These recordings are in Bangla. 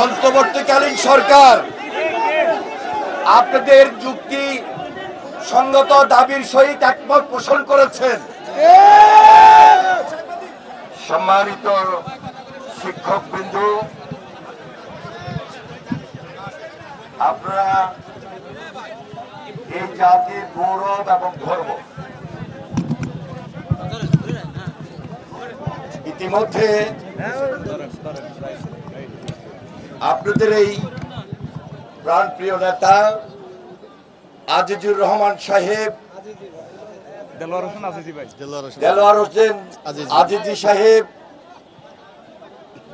অন্তর্বর্তীকালীন সরকার আপনাদের যুক্তি সঙ্গত দাবির সহিত একমত পোষণ করেছেন। সম্মানিত শিক্ষকবৃন্দ, আপনারা এই জাতির গৌরব এবং গর্ব। ইতিমধ্যে আপনাদের এই প্রাণপ্রিয় নেতা আজিজুর রহমান সাহেব, দেলোয়ার হোসেন আজিজি সাহেব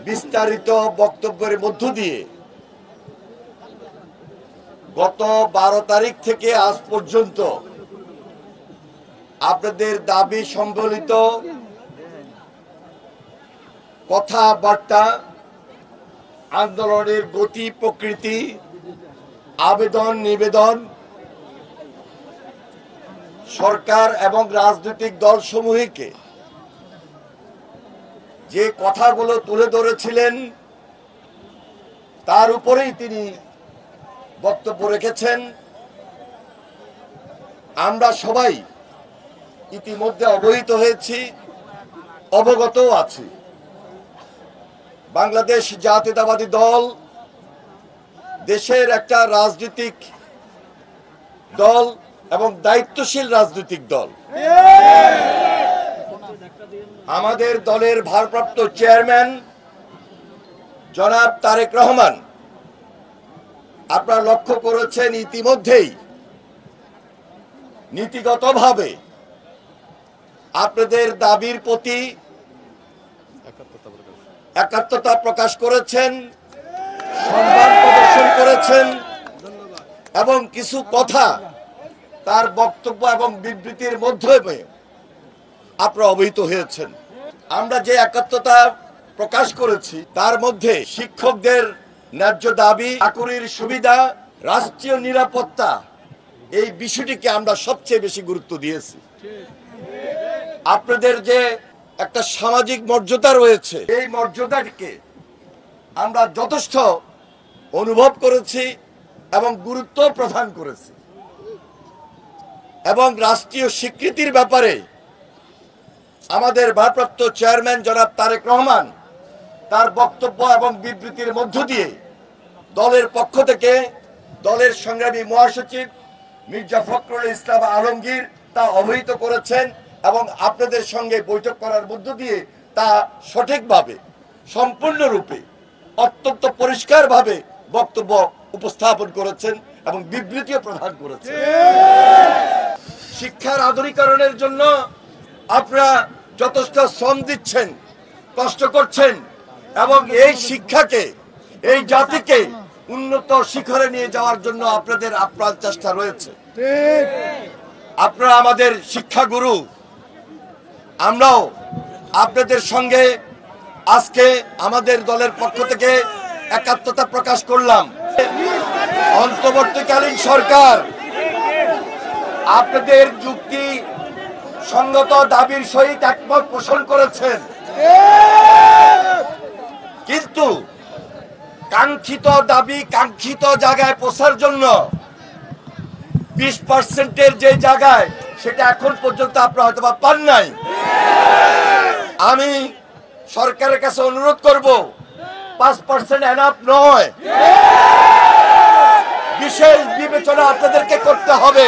বিস্তারিত বক্তব্যের মধ্য দিয়ে গত 12 তারিখ থেকে আজ পর্যন্ত আপনাদের দাবি সম্বলিত কথাবার্তা, আন্দোলনের গতি প্রকৃতি, আবেদন নিবেদন, সরকার এবং রাজনৈতিক দলসমূহকে যে কথাগুলো তুলে ধরেছিলেন তার উপরেই তিনি বক্তব্য রেখেছেন। আমরা সবাই ইতিমধ্যে অবহিত হয়েছি, অবগতও আছি। বাংলাদেশ জাতীয়তাবাদী দল দেশের একটা রাজনৈতিক দল এবং দায়িত্বশীল রাজনৈতিক দল। আমাদের দলের ভারপ্রাপ্ত চেয়ারম্যান জনাব তারেক রহমান, আপনারা লক্ষ্য করেছেন ইতিমধ্যেই নীতিগতভাবে আপনাদের দাবির প্রতি একাত্মতা প্রকাশ করেছেন, সম্মান প্রদর্শন করেছেন এবং কিছু কথা তার বক্তব্য এবং বিবৃতির মাধ্যমে আপনারা অবহিত হয়েছেন। আমরা যে একাত্মতা প্রকাশ করেছি তার মধ্যে শিক্ষকদের ন্যায্য দাবি, চাকরির সুবিধা, রাষ্ট্রীয় নিরাপত্তা, এই বিষয়টিকে আমরা সবচেয়ে বেশি গুরুত্ব দিয়েছি। আপনাদের যে একটা সামাজিক মর্যাদা রয়েছে, এই মর্যাদাটিকে আমরা যথেষ্ট অনুভব করেছি এবং গুরুত্ব প্রদান করেছি। এবং রাষ্ট্রীয় স্বীকৃতির ব্যাপারে আমাদের ভারপ্রাপ্ত চেয়ারম্যান জনাব তারেক রহমান তার বক্তব্য এবং বিবৃতির মধ্য দিয়ে দলের পক্ষ থেকে দলের সংগ্রামী মহাসচিব মির্জা ফখরুল ইসলাম আলমগীর তা অবহিত করেছেন এবং আপনাদের সঙ্গে বৈঠক করার মধ্য দিয়ে তা সঠিকভাবে, সম্পূর্ণরূপে, অত্যন্ত পরিষ্কারভাবে বক্তব্য উপস্থাপন করেছেন এবং বিবৃতিও প্রদান করেছেন। শিক্ষার আধুনিকরণের জন্য আপনারা যথেষ্ট শ্রম দিচ্ছেন, কষ্ট করছেন এবং এই শিক্ষাকে, এই জাতিকে উন্নত শিখরে নিয়ে যাওয়ার জন্য আপনাদের আপ্রাণ চেষ্টা রয়েছে। আপনারা আমাদের শিক্ষাগুরু, আমরাও আপনাদের সঙ্গে আজকে আমাদের দলের পক্ষ থেকে একাত্মতা প্রকাশ করলাম। অন্তর্বর্তীকালীন সরকার আপনাদের যুক্তি সঙ্গত দাবির সহিত একমত পোষণ করেছেন, কিন্তু কাঙ্ক্ষিত দাবি কাঙ্ক্ষিত জায়গায় পৌঁছার জন্য 20%-এর যে জায়গায়, সেটা এখন পর্যন্ত আপনারা হয়তো পান নাই। আমি সরকারের কাছে অনুরোধ করব, 5% এনাফ নয়, বিশেষ বিবেচনা আপনাদেরকে করতে হবে।